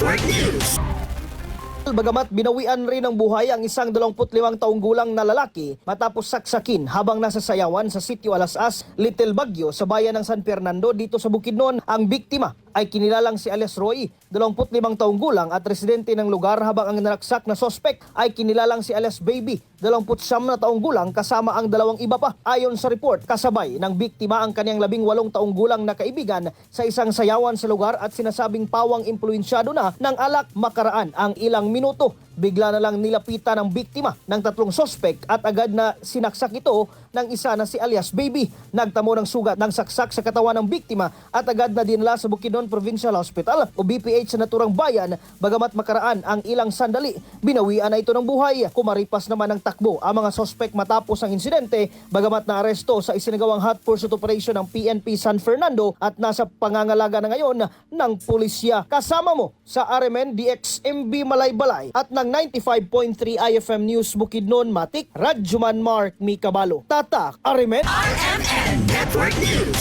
Network News. Bagamat binawian rin ng buhay ang isang 25 taong gulang na lalaki matapos saksakin habang nasa sayawan sa sitio Alasas, Little Baguio sa bayan ng San Fernando dito sa Bukidnon, ang biktima ay kinilalang si alias Roy, 25 taong gulang at residente ng lugar, habang ang naraksak na sospek ay kinilalang si alias Baby, 29 na taong gulang kasama ang dalawang iba pa. Ayon sa report, kasabay ng biktima ang kanyang 18 taong gulang na kaibigan sa isang sayawan sa lugar at sinasabing pawang impluensyado na ng alak makaraan ang ilang minuto. Bigla na lang nilapitan ng biktima ng tatlong sospek at agad na sinaksak ito ng isa na si alias Baby. Nagtamo ng sugat ng saksak sa katawan ng biktima at agad na dinala sa Bukidnon Provincial Hospital o BPH sa naturang bayan. Bagamat makaraan ang ilang sandali, binawian na ito ng buhay. Kumaripas naman ng takbo ang mga sospek matapos ang insidente, bagamat naaresto sa isinagawang hot pursuit operation ng PNP San Fernando at nasa pangangalaga na ngayon ng pulisya. Kasama mo sa RMN DXMB Malaybalay at ng 95.3 IFM News Bukidnon Matik, Radjuman Mark Mikabalo. Tatak, RMN RMN Network News.